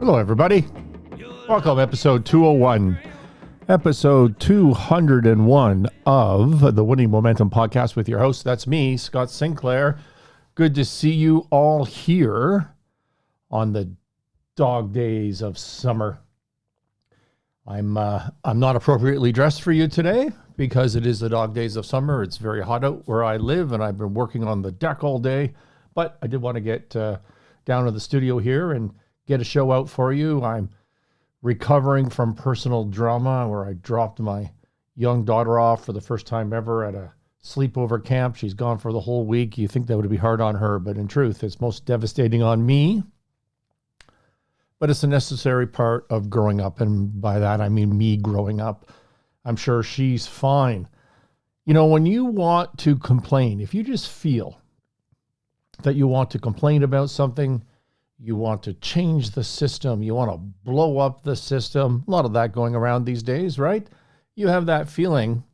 Hello, everybody. Welcome, episode 201. Episode 201 of the Winning Momentum Podcast with your host. That's me, Scott Sinclair. Good to see you all here on the dog days of summer. I'm not appropriately dressed for you today because it is the dog days of summer. It's very hot out where I live, and I've been working on the deck all day. But I did want to get down to the studio here and get a show out for you. I'm recovering from personal drama where I dropped my young daughter off for the first time ever at a sleepover camp. She's gone for the whole week. You think that would be hard on her, but in truth, it's most devastating on me. But it's a necessary part of growing up, and by that I mean me growing up. I'm sure she's fine. You know, when you want to complain, if you just feel that you want to complain about something, you want to change the system, you want to blow up the system, a lot of that going around these days, right? You have that feeling.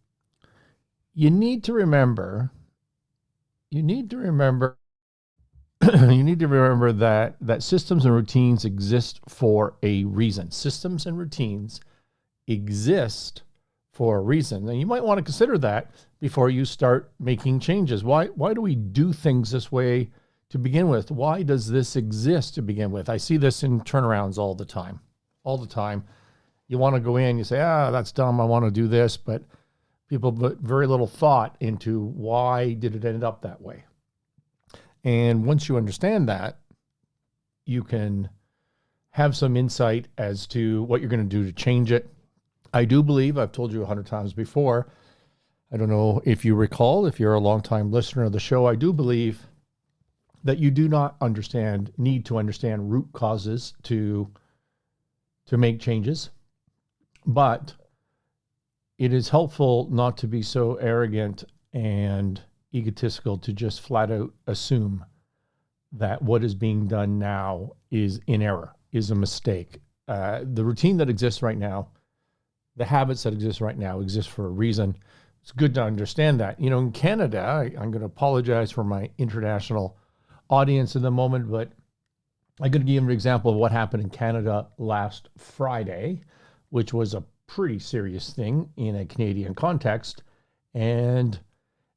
You need to remember that systems and routines exist for a reason. Systems and routines exist for a reason. And you might want to consider that before you start making changes. Why do we do things this way to begin with? Why does this exist to begin with? I see this in turnarounds all the time. You want to go in, you say, that's dumb, I want to do this, but people put very little thought into why did it end up that way. And once you understand that, you can have some insight as to what you're going to do to change it. I do believe, I've told you 100 times before, I don't know if you recall, if you're a longtime listener of the show, I do believe that you do not need to understand root causes to make changes. But it is helpful not to be so arrogant and egotistical to just flat out assume that what is being done now is in error, is a mistake. The routine that exists right now, the habits that exist right now exist for a reason. It's good to understand that. You know, in Canada, I'm going to apologize for my international audience in the moment, but I'm going to give you an example of what happened in Canada last Friday, which was a pretty serious thing in a Canadian context. And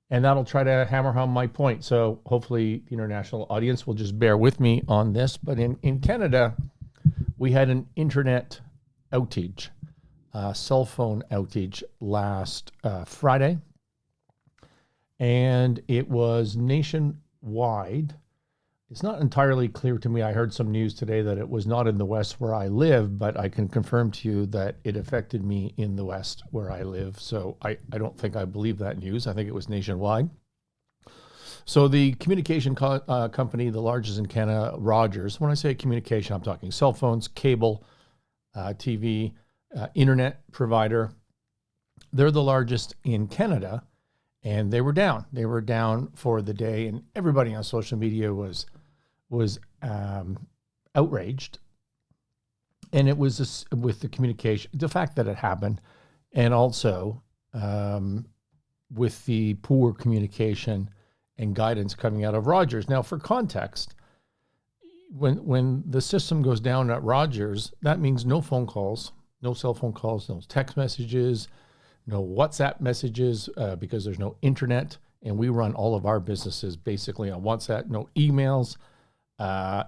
that'll try to hammer home my point. So hopefully the international audience will just bear with me on this. But in Canada, we had an internet outage, cell phone outage last Friday. And it was nationwide. It's not entirely clear to me. I heard some news today that it was not in the West where I live, but I can confirm to you that it affected me in the West where I live. So I don't think I believe that news. I think it was nationwide. So the communication company, the largest in Canada, Rogers, when I say communication, I'm talking cell phones, cable, TV, internet provider. They're the largest in Canada, and they were down. They were down for the day, and everybody on social media was outraged. And it was with the communication, the fact that it happened, and also with the poor communication and guidance coming out of Rogers. Now, for context, when the system goes down at Rogers, that means no phone calls, no cell phone calls, no text messages, no WhatsApp messages, because there's no internet, and we run all of our businesses basically on WhatsApp, no emails.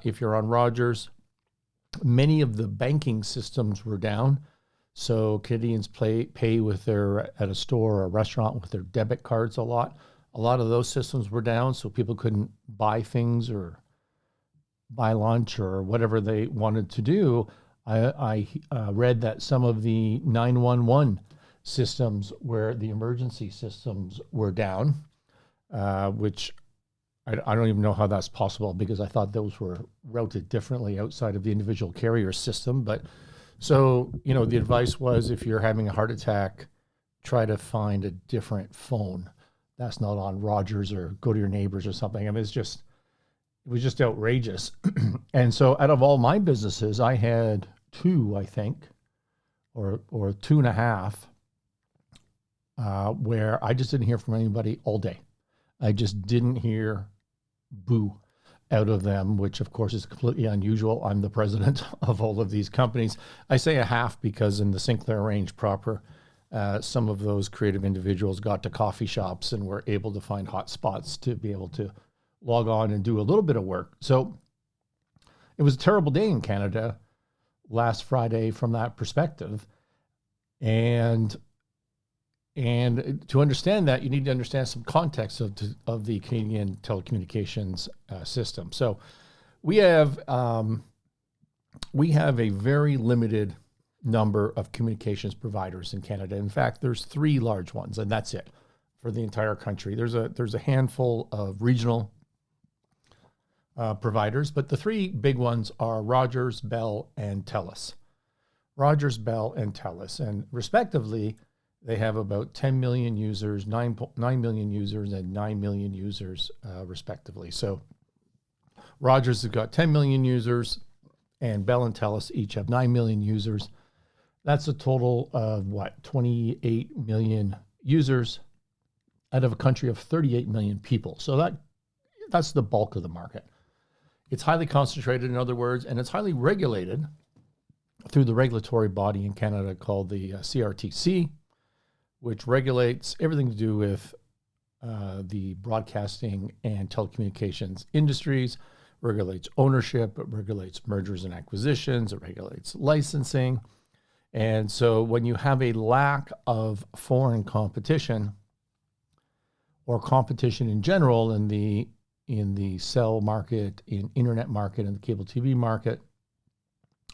If you're on Rogers, many of the banking systems were down. So Canadians pay with at a store or a restaurant with their debit cards a lot. A lot of those systems were down, so people couldn't buy things or buy lunch or whatever they wanted to do. I read that some of the 911 systems, where the emergency systems were down, which I don't even know how that's possible, because I thought those were routed differently outside of the individual carrier system. But so, you know, the advice was, if you're having a heart attack, try to find a different phone that's not on Rogers, or go to your neighbors or something. I mean, it was just outrageous. And so out of all my businesses, I had two, I think, or 2.5, where I just didn't hear from anybody all day. I just didn't hear boo. out of them, which of course is completely unusual. I'm the president of all of these companies. I say a half because in the Sinclair range proper, some of those creative individuals got to coffee shops and were able to find hot spots to be able to log on and do a little bit of work. So it was a terrible day in Canada last Friday from that perspective. And to understand that, you need to understand some context of the Canadian telecommunications system. So we have a very limited number of communications providers in Canada. In fact, there's 3 large ones, and that's it for the entire country. There's a handful of regional providers, but the 3 big ones are Rogers, Bell, and TELUS. Rogers, Bell, and TELUS, and respectively, they have about 10 million users, 9 million users, and 9 million users, respectively. So Rogers has got 10 million users, and Bell and TELUS each have 9 million users. That's a total of 28 million users out of a country of 38 million people. So that's the bulk of the market. It's highly concentrated, in other words, and it's highly regulated through the regulatory body in Canada called the CRTC, which regulates everything to do with the broadcasting and telecommunications industries, regulates ownership, it regulates mergers and acquisitions, it regulates licensing. And so when you have a lack of foreign competition or competition in general in the cell market, in internet market, and the cable TV market,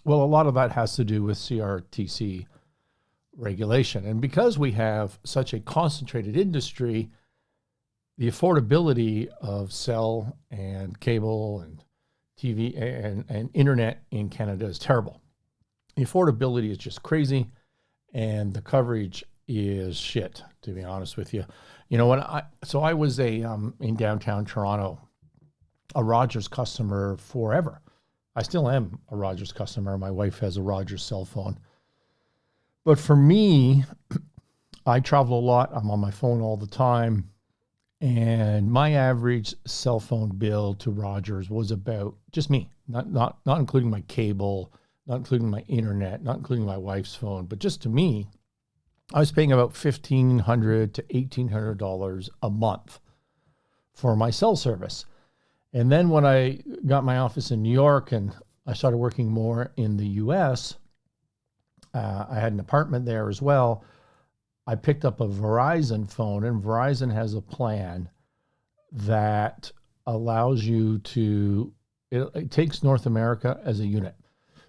well, a lot of that has to do with CRTC regulation. And because we have such a concentrated industry, the affordability of cell and cable and TV and internet in Canada is terrible. The affordability is just crazy, and the coverage is shit, to be honest with you. You know, I was in downtown Toronto, a Rogers customer forever. I still am a Rogers customer. My wife has a Rogers cell phone. But for me, I travel a lot. I'm on my phone all the time. And my average cell phone bill to Rogers was about just me, not including my cable, not including my internet, not including my wife's phone, but just to me, I was paying about $1,500 to $1,800 a month for my cell service. And then when I got my office in New York and I started working more in the US, I had an apartment there as well. I picked up a Verizon phone, and Verizon has a plan that allows you to, it takes North America as a unit.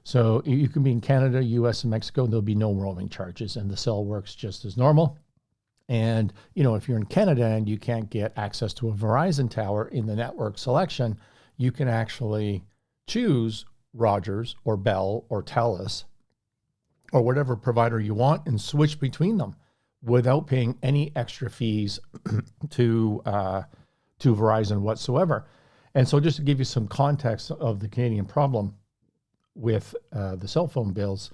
So you can be in Canada, US, and Mexico, and there'll be no roaming charges, and the cell works just as normal. And, you know, if you're in Canada and you can't get access to a Verizon tower in the network selection, you can actually choose Rogers or Bell or TELUS or whatever provider you want and switch between them without paying any extra fees to Verizon whatsoever. And so just to give you some context of the Canadian problem with the cell phone bills,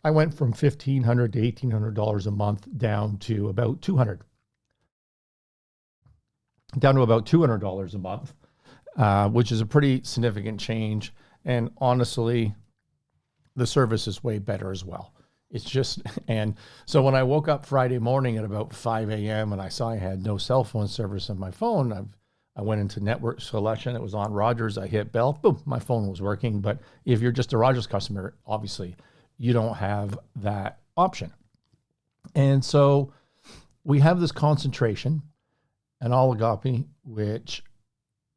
I went from $1,500 to $1,800 a month down to about $200 a month, which is a pretty significant change. And honestly, the service is way better as well. It's just, and so when I woke up Friday morning at about 5 a.m. and I saw I had no cell phone service on my phone, I went into network selection. It was on Rogers. I hit Bell. Boom, my phone was working. But if you're just a Rogers customer, obviously you don't have that option. And so we have this concentration, an oligopoly, which,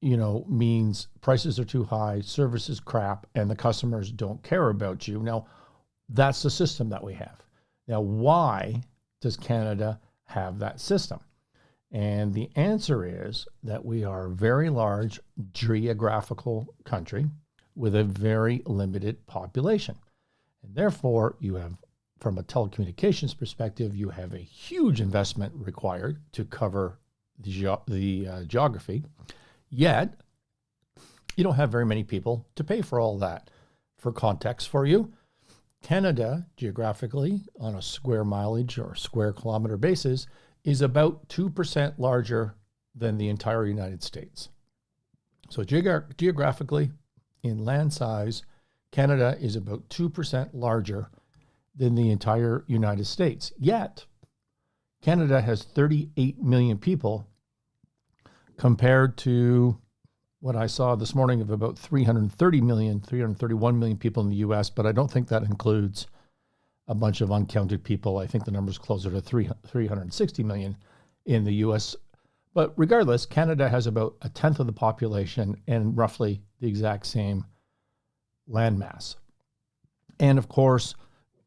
you know, means prices are too high, service is crap, and the customers don't care about you. Now, that's the system that we have. Now, why does Canada have that system? And the answer is that we are a very large geographical country with a very limited population. And therefore, you have, from a telecommunications perspective, you have a huge investment required to cover the geography. Yet, you don't have very many people to pay for all that. For context for you, Canada, geographically, on a square mileage or square kilometer basis, is about 2% larger than the entire United States. So geographically, in land size, Canada is about 2% larger than the entire United States. Yet, Canada has 38 million people compared to what I saw this morning of about 331 million people in the US, but I don't think that includes a bunch of uncounted people. I think the number's closer to 360 million in the US. But regardless, Canada has about a tenth of the population and roughly the exact same landmass. And of course,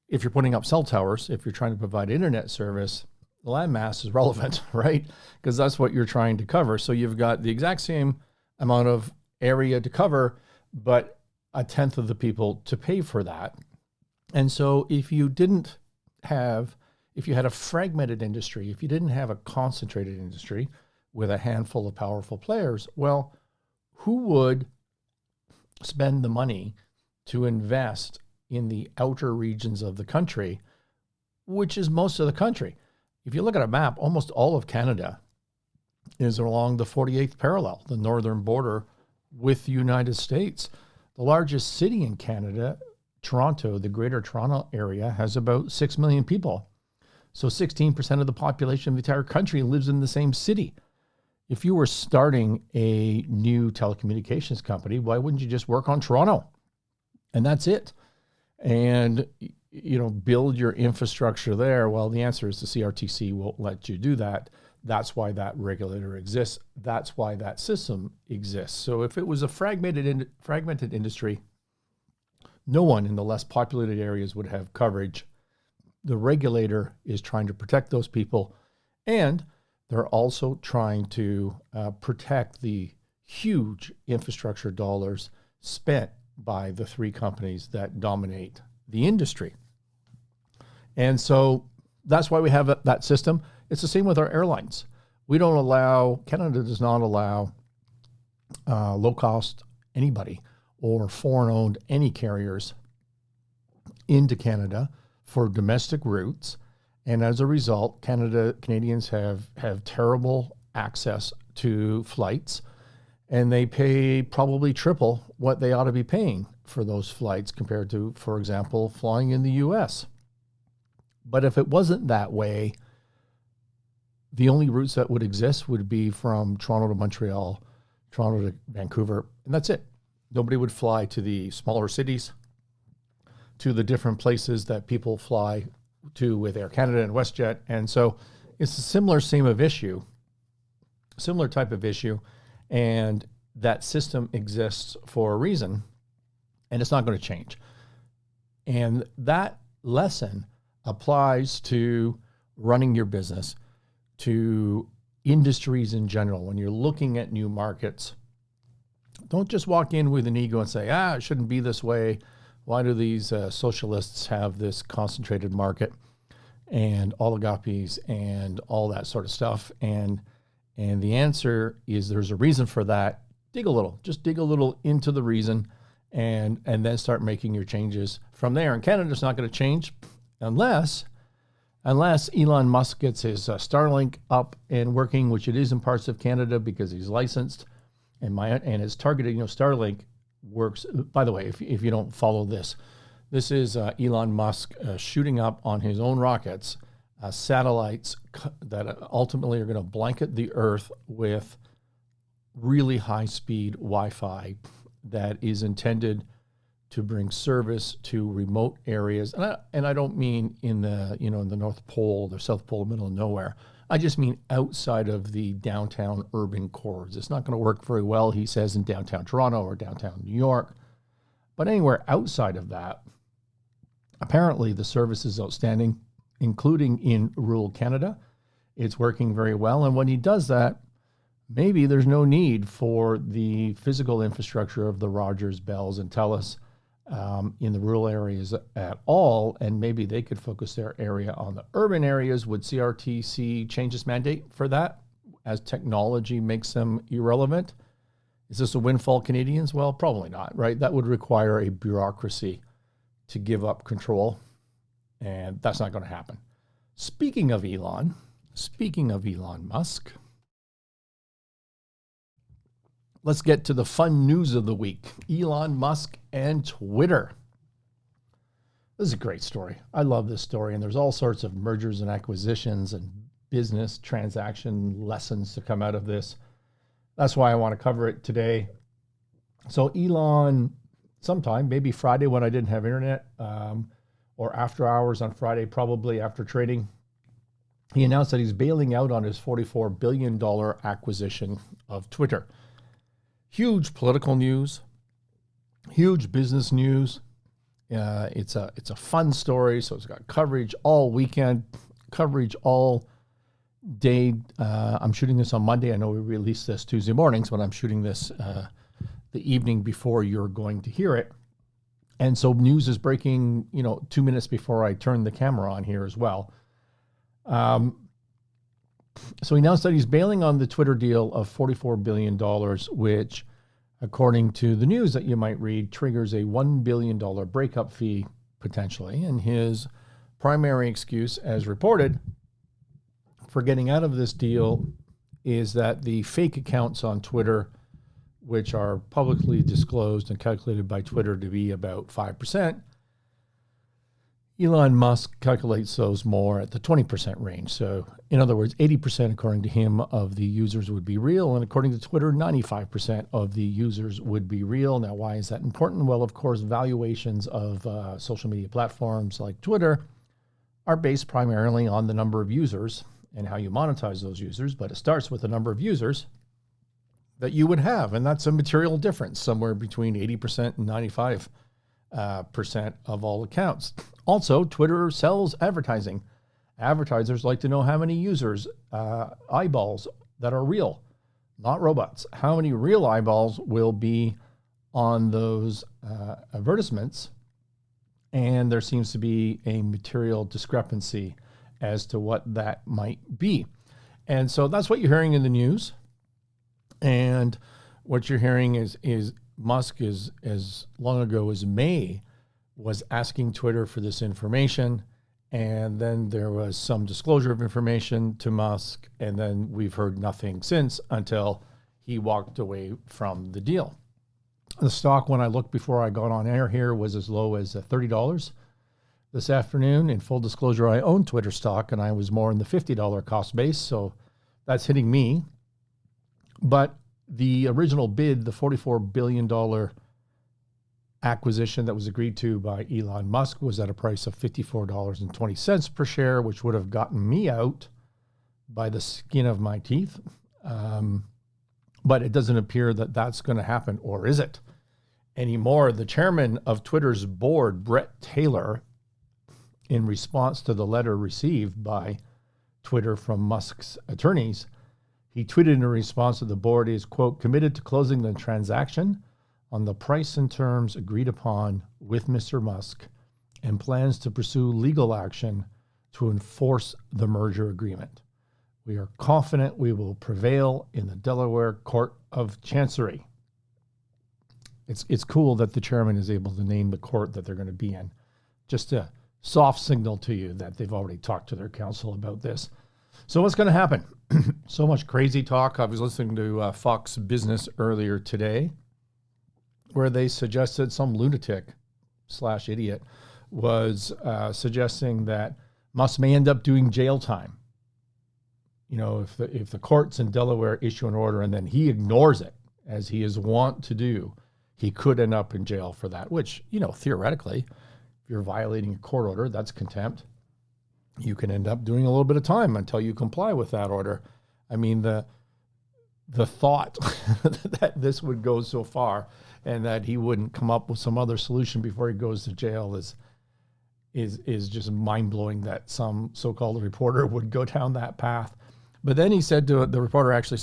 if you're putting up cell towers, if you're trying to provide internet service, the landmass is relevant, right? Because that's what you're trying to cover. So you've got the exact same amount of area to cover, but a tenth of the people to pay for that. And so if you had a fragmented industry, if you didn't have a concentrated industry with a handful of powerful players, well, who would spend the money to invest in the outer regions of the country, which is most of the country? If you look at a map, almost all of Canada is along the 48th parallel, the northern border with the United States. The largest city in Canada, Toronto, the Greater Toronto Area, has about 6 million people. So 16% of the population of the entire country lives in the same city. If you were starting a new telecommunications company, why wouldn't you just work on Toronto? And that's it. And build your infrastructure there. Well, the answer is the CRTC won't let you do that. That's why that regulator exists. That's why that system exists. So if it was a fragmented industry, no one in the less populated areas would have coverage. The regulator is trying to protect those people, and they're also trying to protect the huge infrastructure dollars spent by the three companies that dominate the industry. And so that's why we have that system. It's the same with our airlines. Canada does not allow low cost anybody or foreign owned any carriers into Canada for domestic routes. And as a result, Canadians have terrible access to flights, and they pay probably triple what they ought to be paying for those flights compared to, for example, flying in the US. But if it wasn't that way, the only routes that would exist would be from Toronto to Montreal, Toronto to Vancouver, and that's it. Nobody would fly to the smaller cities, to the different places that people fly to with Air Canada and WestJet. And so it's a similar type of issue, and that system exists for a reason, and it's not going to change. And that lesson applies to running your business, to industries in general. When you're looking at new markets, don't just walk in with an ego and say, it shouldn't be this way. Why do these socialists have this concentrated market and oligopolies and all that sort of stuff? And the answer is there's a reason for that. Dig a little into the reason, and then start making your changes from there. And Canada's not going to change unless Elon Musk gets his Starlink up and working, which it is in parts of Canada because he's licensed, and it's targeted. Starlink works. By the way, if you don't follow this is Elon Musk shooting up on his own rockets satellites that ultimately are going to blanket the Earth with really high-speed Wi-Fi that is intended to bring service to remote areas. And I don't mean in the North Pole, the South Pole, middle of nowhere. I just mean outside of the downtown urban cores. It's not going to work very well, he says, in downtown Toronto or downtown New York. But anywhere outside of that, apparently the service is outstanding, including in rural Canada. It's working very well. And when he does that, maybe there's no need for the physical infrastructure of the Rogers, Bells, and Telus in the rural areas at all, and maybe they could focus their area on the urban areas. Would CRTC change its mandate for that as technology makes them irrelevant? Is this a windfall, Canadians? Well, probably not, right? That would require a bureaucracy to give up control, and that's not going to happen. Speaking of Elon Musk, Let's get to the fun news of the week. Elon Musk and Twitter. This is a great story. I love this story, and there's all sorts of mergers and acquisitions and business transaction lessons to come out of this. That's why I want to cover it today. So Elon, sometime, maybe Friday when I didn't have internet, or after hours on Friday, probably after trading, he announced that he's bailing out on his $44 billion acquisition of Twitter. Huge political news, huge business news. It's a fun story, so it's got coverage all weekend, coverage all day. I'm shooting this on Monday. I know we release this Tuesday mornings, but I'm shooting this the evening before you're going to hear it. And so news is breaking, 2 minutes before I turn the camera on here as well. So he announced that he's bailing on the Twitter deal of $44 billion, which, according to the news that you might read, triggers a $1 billion breakup fee potentially. And his primary excuse, as reported, for getting out of this deal is that the fake accounts on Twitter, which are publicly disclosed and calculated by Twitter to be about 5%, Elon Musk calculates those more at the 20% range. So in other words, 80%, according to him, of the users would be real. And according to Twitter, 95% of the users would be real. Now, why is that important? Well, of course, valuations of social media platforms like Twitter are based primarily on the number of users and how you monetize those users. But it starts with the number of users that you would have. And that's a material difference, somewhere between 80% and 95% of all accounts. Also, Twitter sells advertising. Advertisers like to know how many users, eyeballs that are real, not robots. How many real eyeballs will be on those advertisements? And there seems to be a material discrepancy as to what that might be. And so that's what you're hearing in the news. And what you're hearing is Musk is, as long ago as May, was asking Twitter for this information, and then there was some disclosure of information to Musk, and then we've heard nothing since until he walked away from the deal. The stock, when I looked before I got on air here, was as low as $30 this afternoon. In full disclosure, I own Twitter stock, and I was more in the $50 cost base, so that's hitting me. But the original bid, the $44 billion acquisition that was agreed to by Elon Musk, was at a price of $54.20 per share, which would have gotten me out by the skin of my teeth. But it doesn't appear that that's going to happen, or is it anymore? The chairman of Twitter's board, Brett Taylor, in response to the letter received by Twitter from Musk's attorneys, he tweeted in response to the board is, quote, committed to closing the transaction on the price and terms agreed upon with Mr. Musk, and plans to pursue legal action to enforce the merger agreement. We are confident we will prevail in the Delaware Court of Chancery. It's cool that the chairman is able to name the court that they're going to be in. Just a soft signal to you that they've already talked to their counsel about this. So what's going to happen? So much crazy talk. I was listening to Fox Business earlier today, where they suggested some lunatic/idiot was suggesting that Musk may end up doing jail time. If the courts in Delaware issue an order and then he ignores it, as he is wont to do, he could end up in jail for that, which, theoretically, if you're violating a court order, that's contempt. You can end up doing a little bit of time until you comply with that order. I mean, the thought that this would go so far and that he wouldn't come up with some other solution before he goes to jail is just mind-blowing, that some so-called reporter would go down that path. But then he said to the reporter, actually,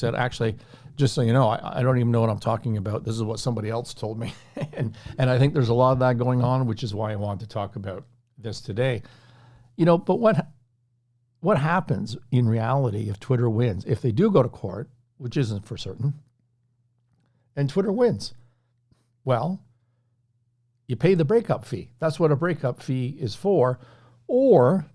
just so you know, I don't even know what I'm talking about. This is what somebody else told me. and I think there's a lot of that going on, which is why I wanted to talk about this today. But what happens in reality if Twitter wins? If they do go to court, which isn't for certain, and Twitter wins, well, you pay the breakup fee. That's what a breakup fee is for. Or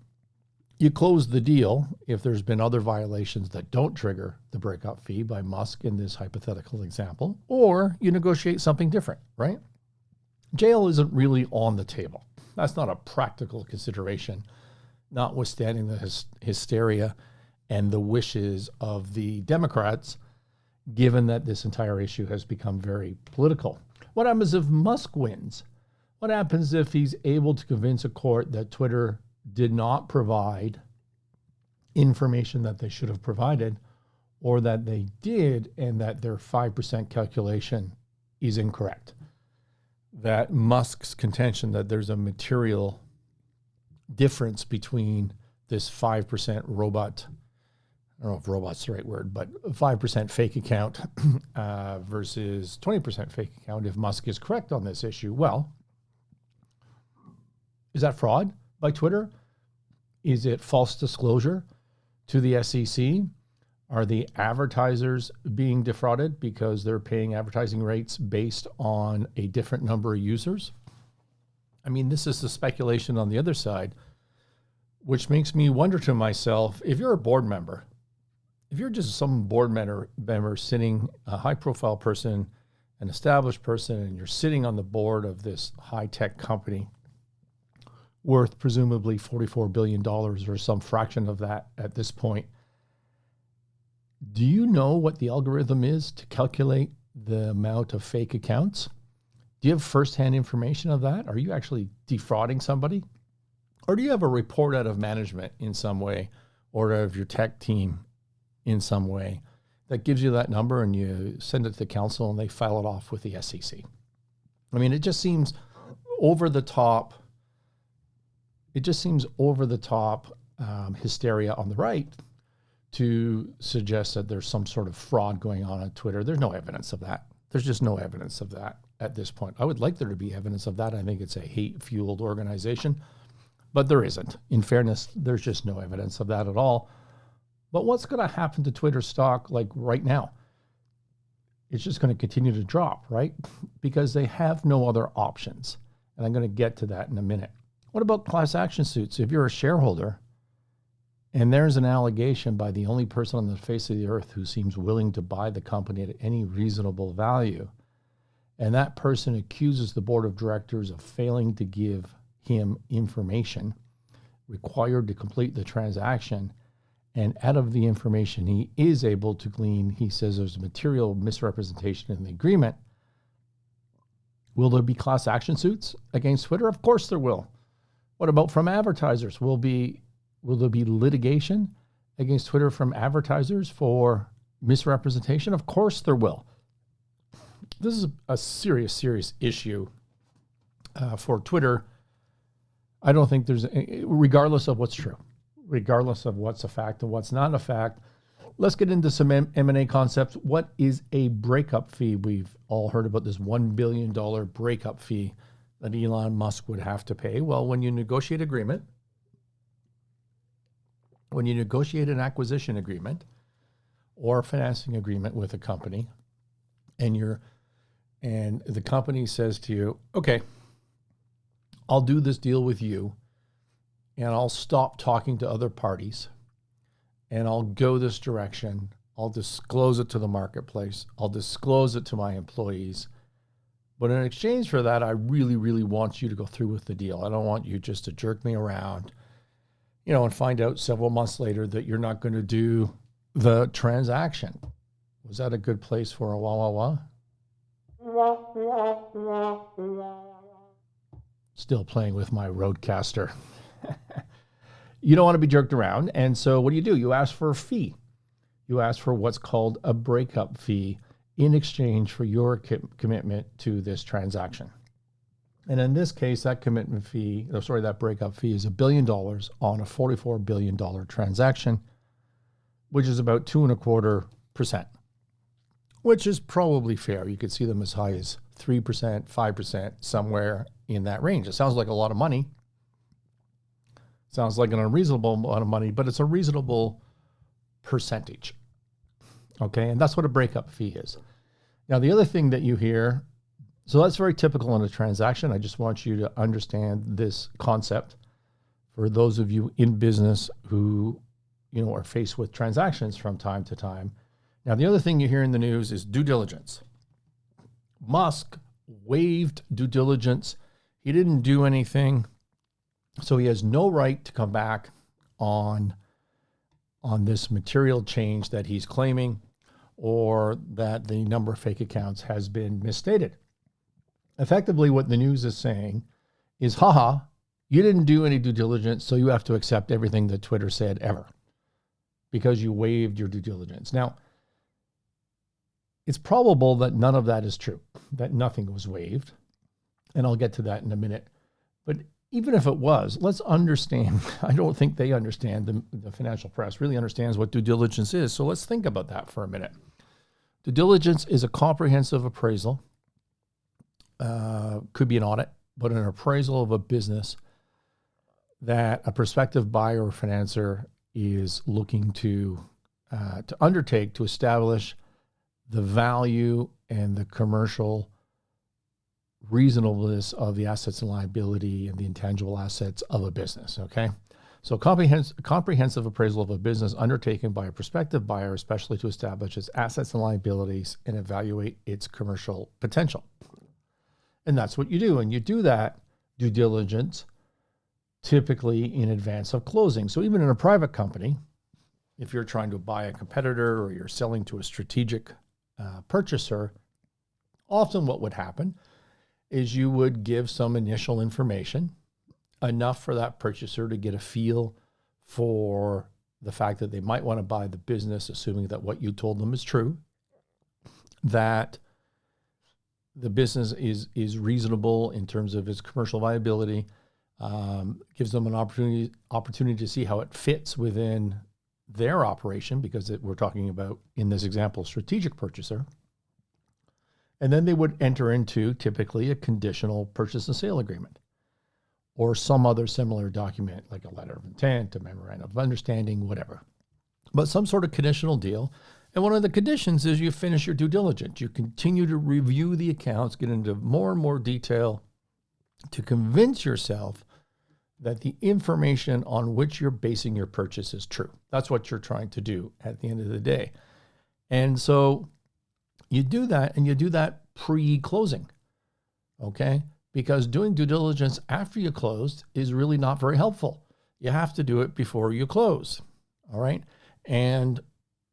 You close the deal if there's been other violations that don't trigger the breakup fee by Musk in this hypothetical example, or you negotiate something different, right? Jail isn't really on the table. That's not a practical consideration, notwithstanding the hysteria and the wishes of the Democrats, given that this entire issue has become very political. What happens if Musk wins? What happens if he's able to convince a court that Twitter did not provide information that they should have provided, or that they did and that their 5% calculation is incorrect? That Musk's contention that there's a material difference between this 5% robot, I don't know if robot's the right word, but 5% fake account versus 20% fake account, if Musk is correct on this issue. Well, is that fraud by Twitter? Is it false disclosure to the SEC? Are the advertisers being defrauded because they're paying advertising rates based on a different number of users? I mean, this is the speculation on the other side, which makes me wonder to myself, if you're a board member, if you're just some board member sitting, a high-profile person, an established person, and you're sitting on the board of this high-tech company worth presumably $44 billion or some fraction of that at this point, do you know what the algorithm is to calculate the amount of fake accounts? Do you have firsthand information of that? Are you actually defrauding somebody? Or do you have a report out of management in some way, or out of your tech team in some way, that gives you that number and you send it to the council and they file it off with the SEC? I mean, it just seems over the top. It just seems over the top hysteria on the right to suggest that there's some sort of fraud going on Twitter. There's no evidence of that. There's just no evidence of that at this point. I would like there to be evidence of that. I think it's a hate-fueled organization, but there isn't. In fairness, there's just no evidence of that at all. But what's going to happen to Twitter stock like right now? It's just going to continue to drop, right? Because they have no other options. And I'm going to get to that in a minute. What about class action suits? If you're a shareholder and there's an allegation by the only person on the face of the earth who seems willing to buy the company at any reasonable value, and that person accuses the board of directors of failing to give him information required to complete the transaction, and out of the information he is able to glean, he says there's material misrepresentation in the agreement, will there be class action suits against Twitter? Of course there will. What about from advertisers? Will there be litigation against Twitter from advertisers for misrepresentation? Of course there will. This is a serious, serious issue for Twitter. I don't think there's, regardless of what's true, regardless of what's a fact and what's not a fact. Let's get into some M&A concepts. What is a breakup fee? We've all heard about this $1 billion breakup fee that Elon Musk would have to pay. Well, when you negotiate agreement, when you negotiate an acquisition agreement or financing agreement with a company, and the company says to you, okay, I'll do this deal with you, and I'll stop talking to other parties, and I'll go this direction. I'll disclose it to the marketplace. I'll disclose it to my employees. But in exchange for that, I really, really want you to go through with the deal. I don't want you just to jerk me around, and find out several months later that you're not going to do the transaction. Was that a good place for a wah, wah, wah? Still playing with my Rodecaster. You don't want to be jerked around. And so what do? You ask for a fee. You ask for what's called a breakup fee in exchange for your commitment to this transaction. And in this case, that that breakup fee is $1 billion on a $44 billion transaction, which is about 2.25%, which is probably fair. You could see them as high as 3%, 5%, somewhere in that range. It sounds like a lot of money. Sounds like an unreasonable amount of money, but it's a reasonable percentage. Okay, and that's what a breakup fee is. Now, the other thing that you hear, so that's very typical in a transaction. I just want you to understand this concept for those of you in business who, are faced with transactions from time to time. Now, the other thing you hear in the news is due diligence. Musk waived due diligence. He didn't do anything. So he has no right to come back on this material change that he's claiming, or that the number of fake accounts has been misstated. Effectively, what the news is saying is, haha, you didn't do any due diligence, so you have to accept everything that Twitter said ever because you waived your due diligence. Now, it's probable that none of that is true, that nothing was waived, and I'll get to that in a minute. But even if it was, let's understand, I don't think they understand, the financial press really understands what due diligence is. So let's think about that for a minute. Due diligence is a comprehensive appraisal. Could be an audit, but an appraisal of a business that a prospective buyer or financer is looking to undertake to establish the value and the commercial reasonableness of the assets and liability and the intangible assets of a business, okay? So comprehensive appraisal of a business undertaken by a prospective buyer, especially to establish its assets and liabilities and evaluate its commercial potential. And that's what you do. And you do that due diligence typically in advance of closing. So even in a private company, if you're trying to buy a competitor or you're selling to a strategic purchaser, often what would happen is you would give some initial information, enough for that purchaser to get a feel for the fact that they might want to buy the business, assuming that what you told them is true, that the business is reasonable in terms of its commercial viability, gives them an opportunity to see how it fits within their operation, because we're talking about, in this example, strategic purchaser. And then they would enter into typically a conditional purchase and sale agreement or some other similar document, like a letter of intent, a memorandum of understanding, whatever. But some sort of conditional deal. And one of the conditions is you finish your due diligence. You continue to review the accounts, get into more and more detail to convince yourself that the information on which you're basing your purchase is true. That's what you're trying to do at the end of the day. And so you do that, and you do that pre-closing, okay? Because doing due diligence after you closed is really not very helpful. You have to do it before you close, all right? And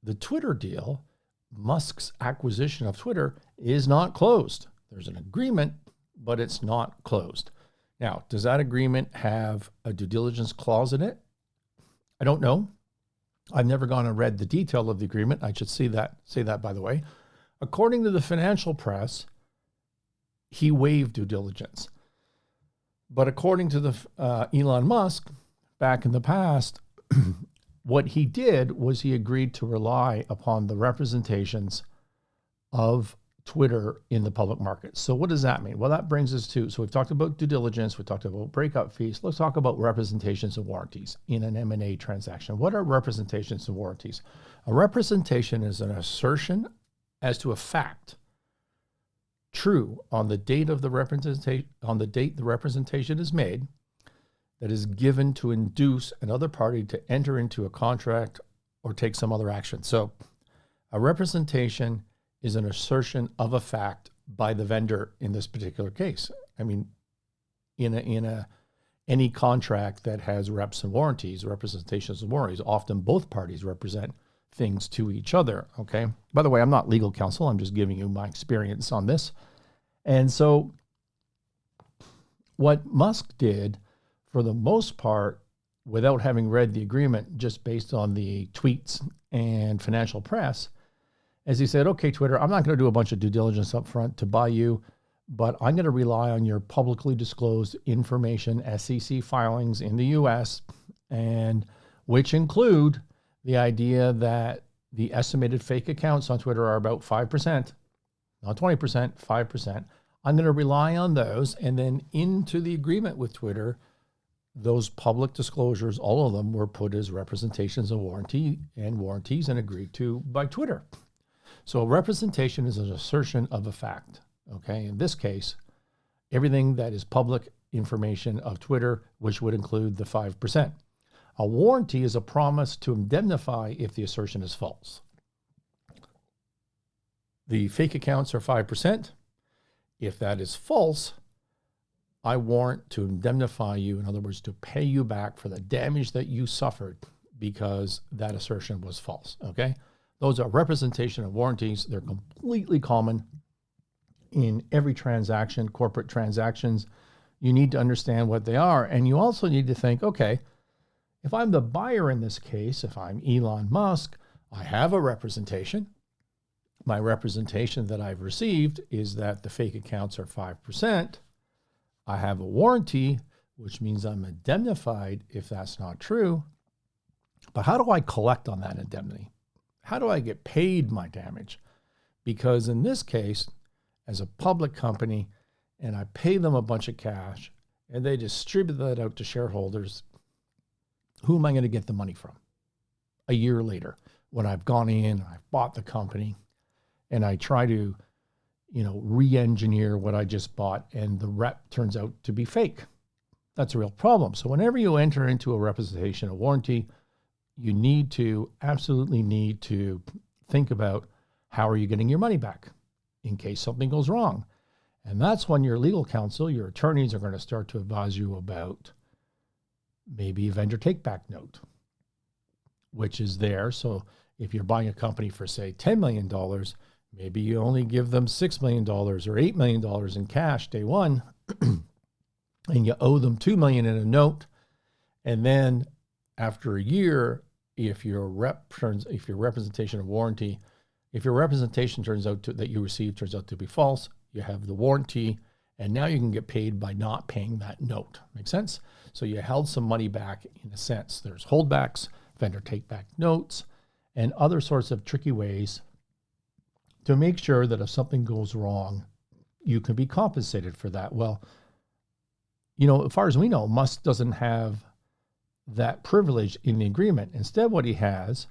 the Twitter deal, Musk's acquisition of Twitter, is not closed. There's an agreement, but it's not closed. Now, does that agreement have a due diligence clause in it? I don't know. I've never gone and read the detail of the agreement. I should say that, by the way. According to the financial press, he waived due diligence. But according to the Elon Musk, back in the past, what he did was he agreed to rely upon the representations of Twitter in the public market. So what does that mean? Well, that brings us to, so we've talked about due diligence, we talked about breakup fees. Let's talk about representations and warranties in an M&A transaction. What are representations and warranties? A representation is an assertion as to a fact true on the date of the representation, the representation is made, that is given to induce another party to enter into a contract or take some other action. So a representation is an assertion of a fact by the vendor in this particular case. I mean, in any contract that has reps and warranties, representations and warranties, often both parties represent things to each other, okay? By the way, I'm not legal counsel. I'm just giving you my experience on this. And so what Musk did, for the most part, without having read the agreement, just based on the tweets and financial press, as he said, okay, Twitter, I'm not going to do a bunch of due diligence up front to buy you, but I'm going to rely on your publicly disclosed information, SEC filings in the US, and which include the idea that the estimated fake accounts on Twitter are about 5%, not 20%, 5%. I'm going to rely on those, and then into the agreement with Twitter, those public disclosures, all of them were put as representations of warranties and agreed to by Twitter. So a representation is an assertion of a fact, okay? In this case, everything that is public information of Twitter, which would include the 5%. A warranty is a promise to indemnify if the assertion is false. The fake accounts are 5%. If that is false, I warrant to indemnify you, in other words, to pay you back for the damage that you suffered because that assertion was false, okay? Those are representational warranties. They're completely common in every transaction, corporate transactions. You need to understand what they are. And you also need to think, okay, if I'm the buyer in this case, if I'm Elon Musk, I have a representation. My representation that I've received is that the fake accounts are 5%. I have a warranty, which means I'm indemnified if that's not true. But how do I collect on that indemnity? How do I get paid my damage? Because in this case, as a public company, and I pay them a bunch of cash, and they distribute that out to shareholders, who am I going to get the money from? A year later, when I've gone in, I've bought the company, and I try to, re-engineer what I just bought, and the rep turns out to be fake. That's a real problem. So whenever you enter into a representation of warranty, you absolutely need to think about how are you getting your money back in case something goes wrong. And that's when your legal counsel, your attorneys are going to start to advise you about maybe a vendor take-back note, which is there. So if you're buying a company for, say, $10 million, maybe you only give them $6 million or $8 million in cash day one, and you owe them $2 million in a note. And then after a year, if your representation of warranty, if your representation that you received turns out to be false, you have the warranty, and now you can get paid by not paying that note. Make sense? So you held some money back in a sense. There's holdbacks, vendor take-back notes, and other sorts of tricky ways to make sure that if something goes wrong, you can be compensated for that. Well, as far as we know, Musk doesn't have that privilege in the agreement. Instead, what he has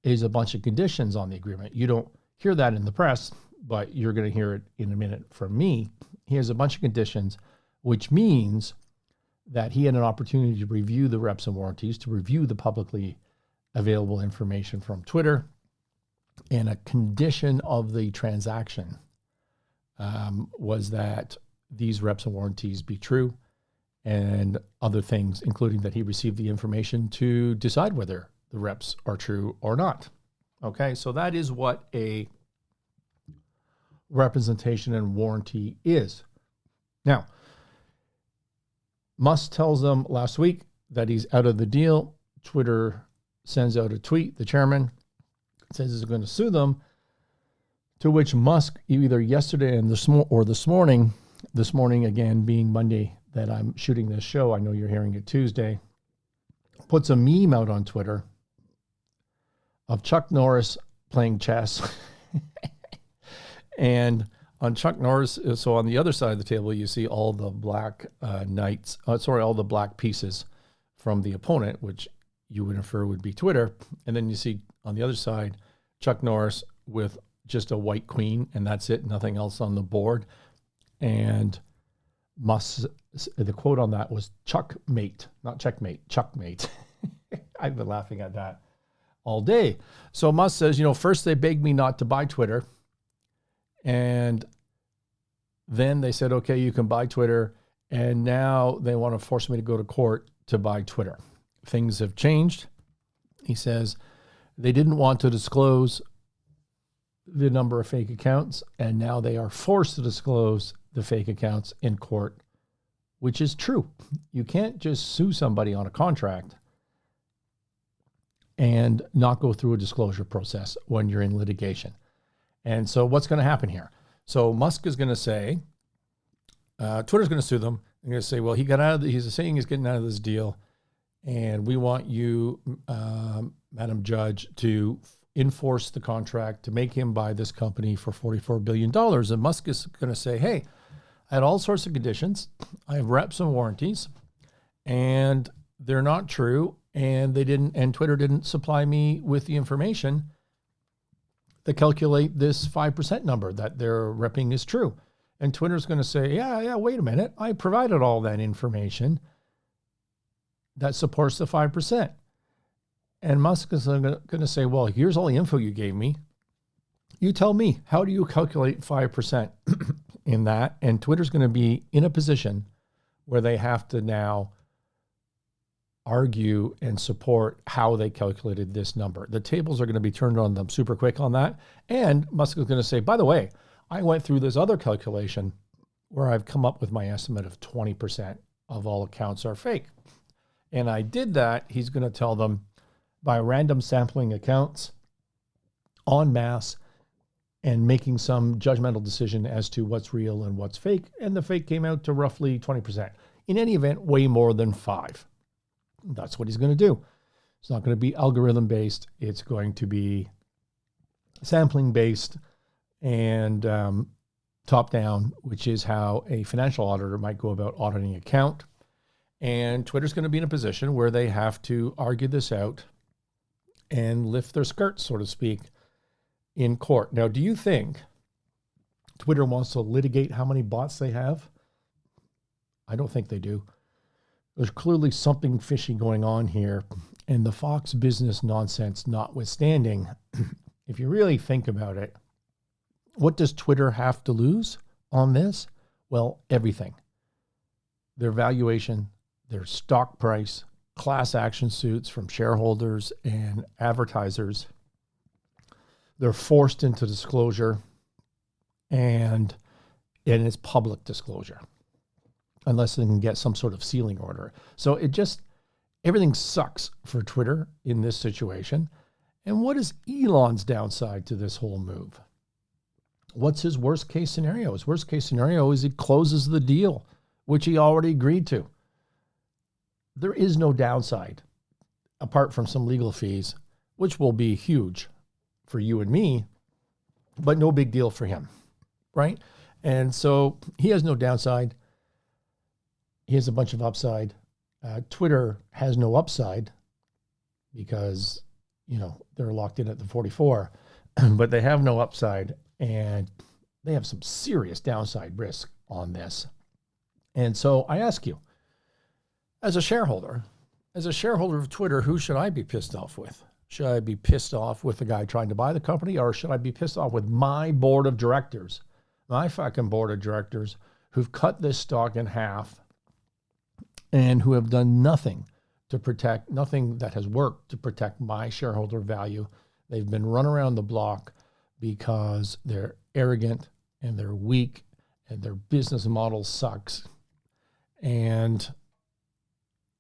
is a bunch of conditions on the agreement. You don't hear that in the press, but you're going to hear it in a minute from me. He has a bunch of conditions, which means that he had an opportunity to review the reps and warranties, to review the publicly available information from Twitter. And a condition of the transaction was that these reps and warranties be true, and other things, including that he received the information to decide whether the reps are true or not. Okay, so that is what a representation and warranty is. Now, Musk tells them last week that he's out of the deal. Twitter sends out a tweet, the chairman says he's going to sue them, to which Musk, either yesterday and this morning again being Monday that I'm shooting this show, I know you're hearing it Tuesday, puts a meme out on Twitter of Chuck Norris playing chess. And on Chuck Norris, so on the other side of the table, you see all the black all the black pieces from the opponent, which you would infer would be Twitter. And then you see on the other side, Chuck Norris with just a white queen, and that's it, nothing else on the board. And the quote on that was Chuckmate, not checkmate, Chuckmate. I've been laughing at that all day. So Musk says, first they begged me not to buy Twitter. And then they said, okay, you can buy Twitter. And now they want to force me to go to court to buy Twitter. Things have changed. He says they didn't want to disclose the number of fake accounts, and now they are forced to disclose the fake accounts in court, which is true. You can't just sue somebody on a contract and not go through a disclosure process when you're in litigation. And so what's going to happen here? So Musk is going to say, Twitter's going to sue them. They're going to say, well, he's saying he's getting out of this deal, and we want you, Madam Judge, to enforce the contract to make him buy this company for $44 billion. And Musk is going to say, hey, I had all sorts of conditions. I have reps and warranties, and they're not true. And Twitter didn't supply me with the information to calculate this 5% number that they're repping is true. And Twitter's going to say, yeah, wait a minute. I provided all that information that supports the 5%. And Musk is going to say, well, here's all the info you gave me. You tell me, how do you calculate 5% in that? And Twitter's going to be in a position where they have to now argue and support how they calculated this number. The tables are going to be turned on them super quick on that. And Musk is going to say, by the way, I went through this other calculation where I've come up with my estimate of 20% of all accounts are fake. And I did that, he's going to tell them, by random sampling accounts en masse and making some judgmental decision as to what's real and what's fake. And the fake came out to roughly 20%. In any event, way more than 5. That's what he's going to do. It's not going to be algorithm based. It's going to be sampling based and top down, which is how a financial auditor might go about auditing an account. And Twitter's going to be in a position where they have to argue this out and lift their skirts, so to speak, in court. Now, do you think Twitter wants to litigate how many bots they have? I don't think they do. There's clearly something fishy going on here. And the Fox Business nonsense notwithstanding, if you really think about it, what does Twitter have to lose on this? Well, everything. Their valuation, their stock price, class action suits from shareholders and advertisers. They're forced into disclosure, and it's public disclosure, unless they can get some sort of sealing order. So everything sucks for Twitter in this situation. And what is Elon's downside to this whole move? What's his worst case scenario? His worst case scenario is he closes the deal, which he already agreed to. There is no downside apart from some legal fees, which will be huge for you and me, but no big deal for him, right? And so he has no downside. He has a bunch of upside. Twitter has no upside because, they're locked in at the 44, but they have no upside, and they have some serious downside risk on this. And so I ask you, as a shareholder of Twitter, who should I be pissed off with? Should I be pissed off with the guy trying to buy the company, or should I be pissed off with my board of directors, my fucking board of directors, who've cut this stock in half and who have done nothing that has worked to protect my shareholder value? They've been run around the block because they're arrogant and they're weak and their business model sucks. And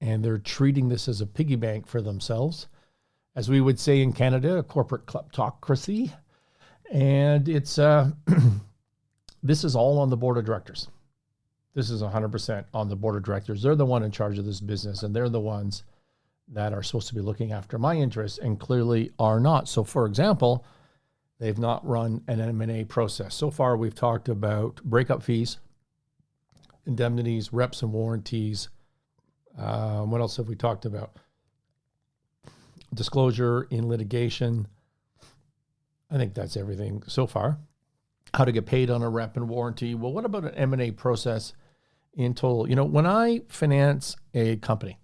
they're treating this as a piggy bank for themselves, as we would say in Canada, a corporate kleptocracy. And it's this is all on the board of directors. This is 100% on the board of directors. They're the one in charge of this business, and they're the ones that are supposed to be looking after my interests and clearly are not. So, for example, they've not run an M&A process. So far, we've talked about breakup fees, indemnities, reps and warranties. What else have we talked about? Disclosure in litigation. I think that's everything so far. How to get paid on a rep and warranty. Well, what about an M&A process in total? When I finance a company,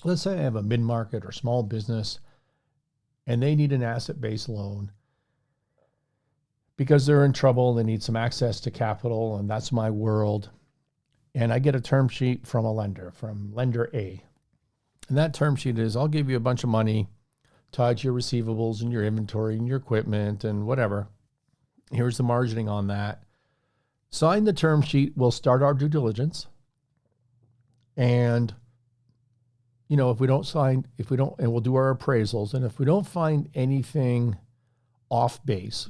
let's say I have a mid-market or small business and they need an asset-based loan because they're in trouble, they need some access to capital, and that's my world. And I get a term sheet from lender A. And that term sheet is, I'll give you a bunch of money tied to your receivables and your inventory and your equipment and whatever. Here's the margining on that. Sign the term sheet. We'll start our due diligence. And, if we don't and we'll do our appraisals. And if we don't find anything off base,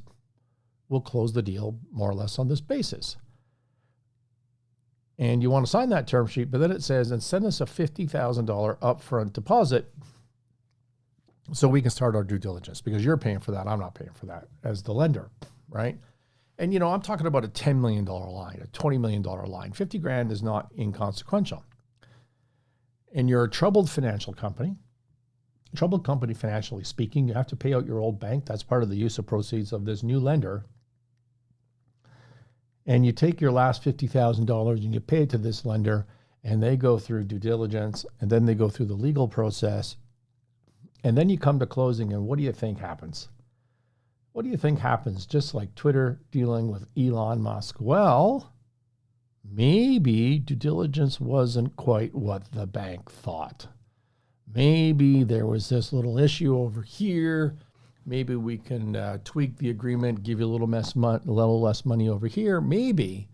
we'll close the deal more or less on this basis. And you want to sign that term sheet, but then it says, and send us a $50,000 upfront deposit so we can start our due diligence, because you're paying for that. I'm not paying for that as the lender, right? And, I'm talking about a $10 million line, a $20 million line. 50 grand is not inconsequential. And you're a troubled company financially speaking. You have to pay out your old bank. That's part of the use of proceeds of this new lender. and you take your last $50,000 and you pay it to this lender, and they go through due diligence, and then they go through the legal process, and then you come to closing, and what do you think happens? What do you think happens? Just like Twitter dealing with Elon Musk. Well, maybe due diligence wasn't quite what the bank thought. Maybe there was this little issue over here. Maybe we can tweak the agreement, give you a little less money over here. Maybe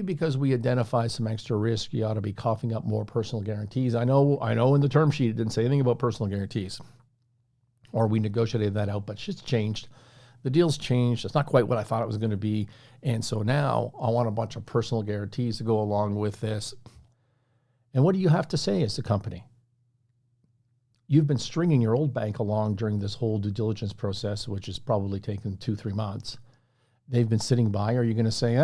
because we identify some extra risk, you ought to be coughing up more personal guarantees. I know in the term sheet it didn't say anything about personal guarantees, or we negotiated that out, but shit's changed. The deal's changed. It's not quite what I thought it was going to be. And so now I want a bunch of personal guarantees to go along with this. And what do you have to say as a company? You've been stringing your old bank along during this whole due diligence process, which has probably taken 2-3 months. They've been sitting by. Are you going to say,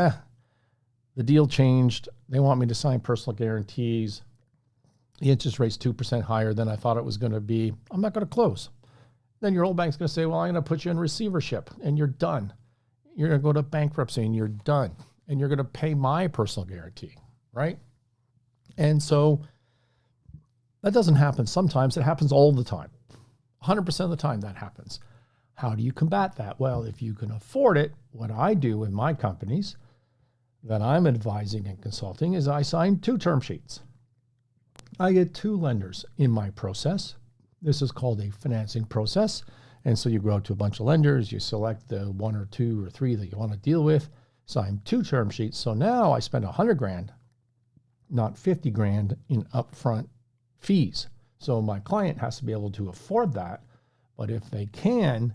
the deal changed. They want me to sign personal guarantees. The interest rate's 2% higher than I thought it was going to be. I'm not going to close. Then your old bank's going to say, well, I'm going to put you in receivership, and you're done. You're going to go to bankruptcy, and you're done. And you're going to pay my personal guarantee, right? And so that doesn't happen sometimes. It happens all the time. 100% of the time that happens. How do you combat that? Well, if you can afford it, what I do in my companies that I'm advising and consulting is I sign 2 term sheets. I get 2 lenders in my process. This is called a financing process. And so you go out to a bunch of lenders, you select the 1 or 2 or 3 that you want to deal with, sign 2 term sheets. So now I spend $100,000, not $50,000 in upfront fees. So my client has to be able to afford that. But if they can,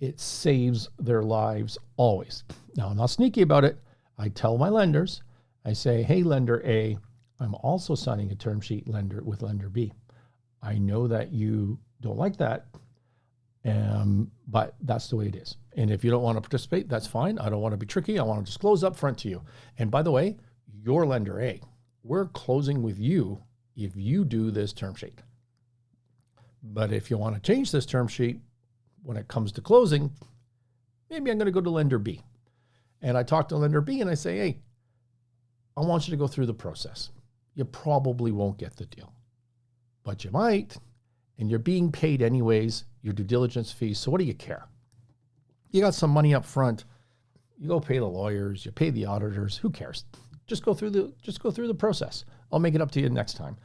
it saves their lives always. Now, I'm not sneaky about it. I tell my lenders, I say, hey, lender A, I'm also signing a term sheet with lender B. I know that you don't like that, but that's the way it is. And if you don't want to participate, that's fine. I don't want to be tricky. I want to disclose up front to you. And by the way, you're lender A. We're closing with you if you do this term sheet. But if you want to change this term sheet when it comes to closing, maybe I'm going to go to lender B. And I talk to lender B and I say, hey, I want you to go through the process. You probably won't get the deal, but you might, and you're being paid anyways, your due diligence fees. So what do you care? You got some money up front. You go pay the lawyers, you pay the auditors. Who cares? Just go through the process. I'll make it up to you next time.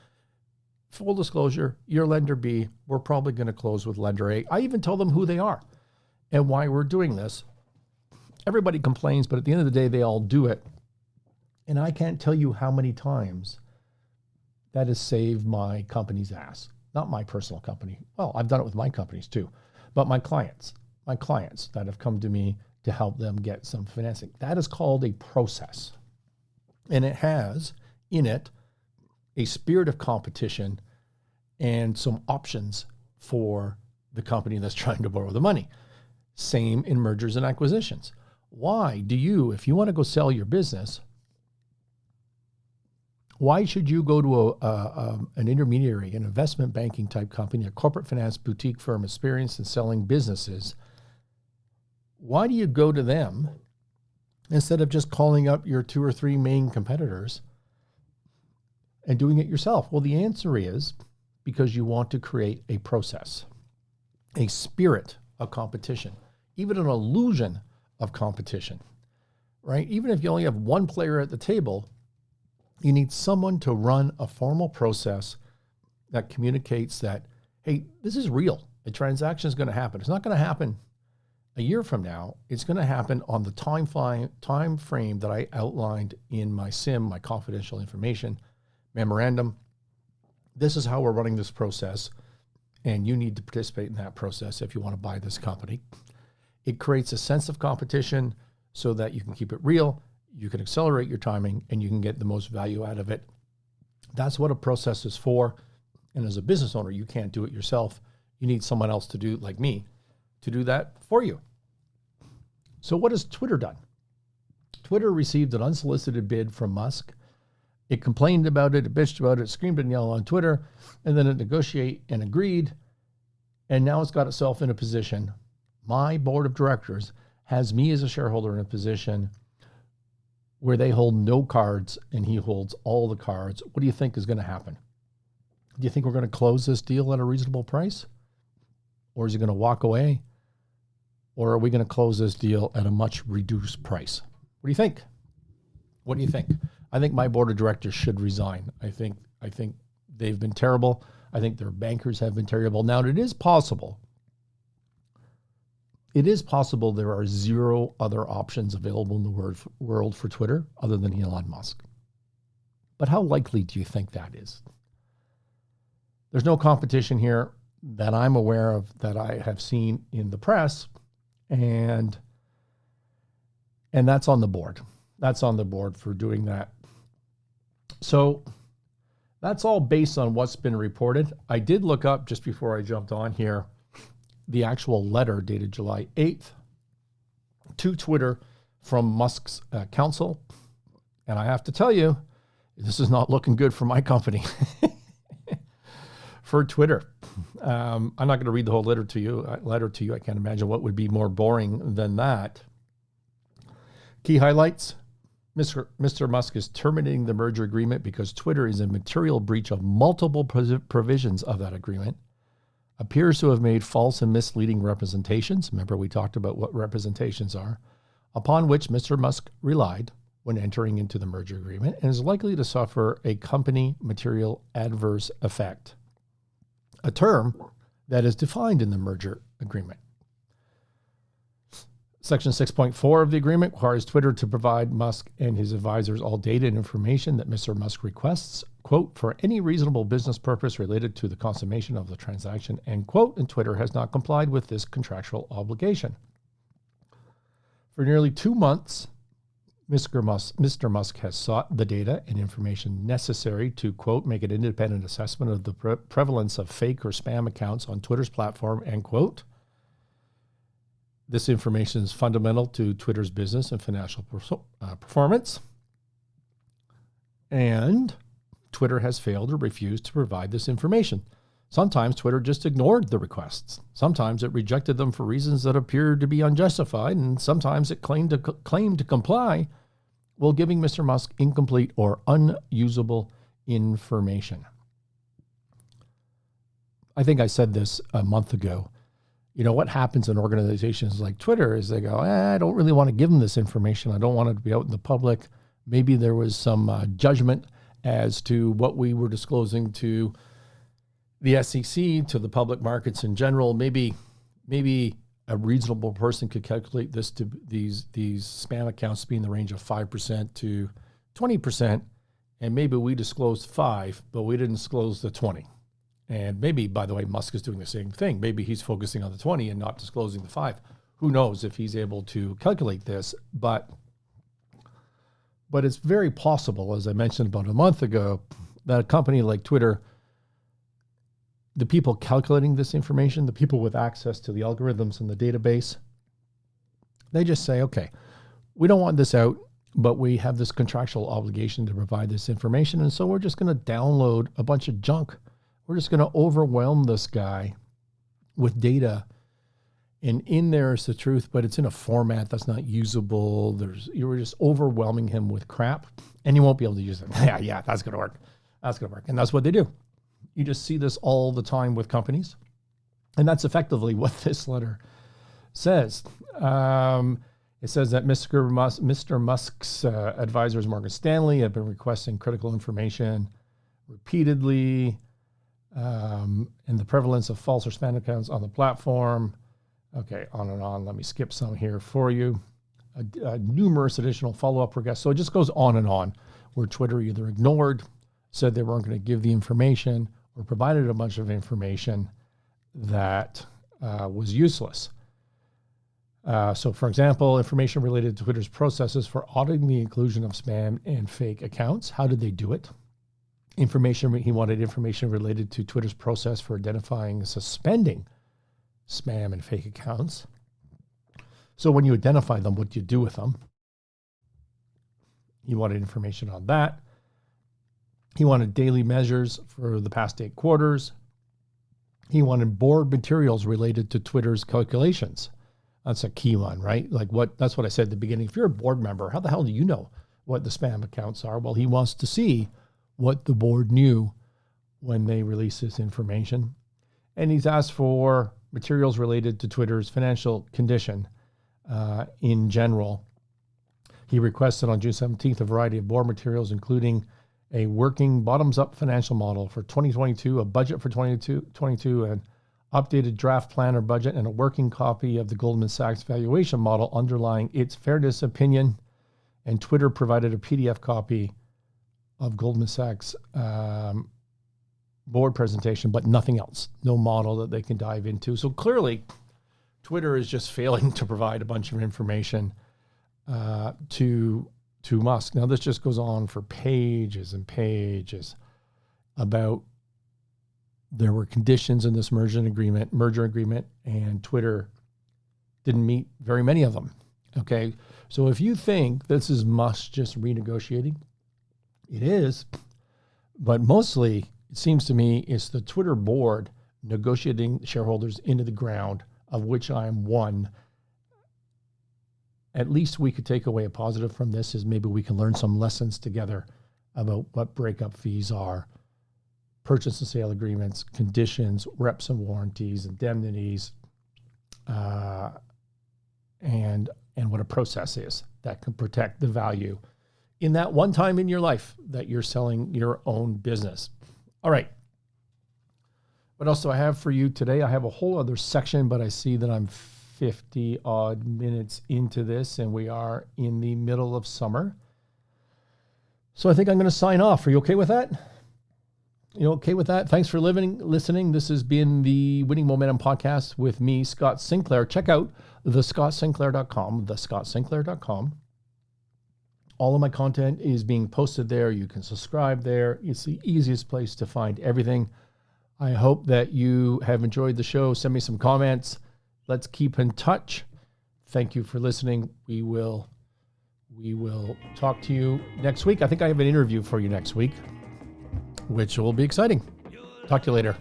Full disclosure, you're lender B. We're probably going to close with lender A. I even tell them who they are and why we're doing this. Everybody complains, but at the end of the day, they all do it. And I can't tell you how many times that has saved my company's ass. Not my personal company. Well, I've done it with my companies too, but my clients that have come to me to help them get some financing. That is called a process. And it has in it a spirit of competition and some options for the company that's trying to borrow the money. Same in mergers and acquisitions. Why do you, if you want to go sell your business, why should you go to an intermediary, an investment banking type company, a corporate finance boutique firm experienced in selling businesses? Why do you go to them instead of just calling up your 2 or 3 main competitors and doing it yourself? Well, the answer is because you want to create a process, a spirit of competition, even an illusion of competition, right? Even if you only have one player at the table, you need someone to run a formal process that communicates that, hey, this is real. The transaction is going to happen. It's not going to happen a year from now. It's going to happen on the time frame that I outlined in my SIM, my confidential information memorandum. This is how we're running this process, and you need to participate in that process if you want to buy this company. It creates a sense of competition so that you can keep it real, you can accelerate your timing, and you can get the most value out of it. That's what a process is for. And as a business owner, you can't do it yourself. You need someone else to do, like me, to do that for you. So what has Twitter done? Twitter received an unsolicited bid from Musk. It complained about it, it bitched about it, screamed and yelled on Twitter, and then it negotiated and agreed. And now it's got itself in a position. My board of directors has me as a shareholder in a position where they hold no cards and he holds all the cards, what do you think is going to happen? Do you think we're going to close this deal at a reasonable price? Or is he going to walk away? Or are we going to close this deal at a much reduced price? What do you think? What do you think? I think my board of directors should resign. I think they've been terrible. I think their bankers have been terrible. Now, it is possible there are zero other options available in the world for Twitter other than Elon Musk. But how likely do you think that is? There's no competition here that I'm aware of, that I have seen in the press, and that's on the board. That's on the board for doing that. So that's all based on what's been reported. I did look up, just before I jumped on here, the actual letter dated July 8th to Twitter from Musk's counsel. And I have to tell you, this is not looking good for my company. For Twitter. I'm not going to read the whole letter to you. I can't imagine what would be more boring than that. Key highlights. Mr. Musk is terminating the merger agreement because Twitter is in material breach of multiple provisions of that agreement. Appears to have made false and misleading representations. Remember, we talked about what representations are, upon which Mr. Musk relied when entering into the merger agreement, and is likely to suffer a company material adverse effect, a term that is defined in the merger agreement. Section 6.4 of the agreement requires Twitter to provide Musk and his advisors all data and information that Mr. Musk requests, quote, for any reasonable business purpose related to the consummation of the transaction, end quote, and Twitter has not complied with this contractual obligation. For nearly 2 months, Mr. Musk has sought the data and information necessary to, quote, make an independent assessment of the prevalence of fake or spam accounts on Twitter's platform, end quote. This information is fundamental to Twitter's business and financial performance. And Twitter has failed or refused to provide this information. Sometimes Twitter just ignored the requests. Sometimes it rejected them for reasons that appeared to be unjustified, and sometimes it claimed to comply while giving Mr. Musk incomplete or unusable information. I think I said this a month ago. You know, what happens in organizations like Twitter is they go, I don't really want to give them this information. I don't want it to be out in the public. Maybe there was some judgment as to what we were disclosing to the SEC, to the public markets in general. Maybe a reasonable person could calculate this to these spam accounts to be in the range of 5% to 20%. And maybe we disclosed 5, but we didn't disclose the 20. And maybe, by the way, Musk is doing the same thing. Maybe he's focusing on the 20 and not disclosing the 5. Who knows if he's able to calculate this? But it's very possible, as I mentioned about a month ago, that a company like Twitter, the people calculating this information, the people with access to the algorithms and the database, they just say, okay, we don't want this out, but we have this contractual obligation to provide this information. And so we're just going to download a bunch of junk. We're just going to overwhelm this guy with data. And in there is the truth, but it's in a format that's not usable. You're just overwhelming him with crap, and you won't be able to use it. Yeah, that's going to work. That's going to work. And that's what they do. You just see this all the time with companies. And that's effectively what this letter says. It says that Mr. Musk's advisors, Morgan Stanley, have been requesting critical information repeatedly, and the prevalence of false or spam accounts on the platform. Okay, on and on. Let me skip some here for you. Numerous additional follow-up requests. So it just goes on and on, where Twitter either ignored, said they weren't going to give the information, or provided a bunch of information that was useless. So, for example, information related to Twitter's processes for auditing the inclusion of spam and fake accounts. How did they do it? He wanted information related to Twitter's process for identifying and suspending spam and fake accounts. So when you identify them, what do you do with them? He wanted information on that. He wanted daily measures for the past 8 quarters. He wanted board materials related to Twitter's calculations. That's a key one, right? That's what I said at the beginning. If you're a board member, how the hell do you know what the spam accounts are. Well, he wants to see what the board knew when they released this information. And he's asked for materials related to Twitter's financial condition in general. He requested on June 17th a variety of board materials, including a working bottoms-up financial model for 2022, a budget for 2022, an updated draft plan or budget, and a working copy of the Goldman Sachs valuation model underlying its fairness opinion. And Twitter provided a PDF copy of Goldman Sachs board presentation, but nothing else, no model that they can dive into. So clearly, Twitter is just failing to provide a bunch of information to Musk. Now, this just goes on for pages and pages about there were conditions in this merger agreement, and Twitter didn't meet very many of them. Okay, so if you think this is Musk just renegotiating, it is, but mostly it seems to me it's the Twitter board negotiating shareholders into the ground, of which I am one. At least we could take away a positive from this is maybe we can learn some lessons together about what breakup fees are, purchase and sale agreements, conditions, reps and warranties, indemnities, and what a process is that can protect the value in that one time in your life that you're selling your own business. All right. What else do I have for you today? I have a whole other section, but I see that I'm 50 odd minutes into this and we are in the middle of summer. So I think I'm going to sign off. Are you okay with that? You okay with that? Thanks for listening. This has been the Winning Momentum Podcast with me, Scott Sinclair. Check out thescottsinclair.com. All of my content is being posted there. You can subscribe there. It's the easiest place to find everything. I hope that you have enjoyed the show. Send me some comments. Let's keep in touch. Thank you for listening. We will talk to you next week. I think I have an interview for you next week, which will be exciting. Talk to you later.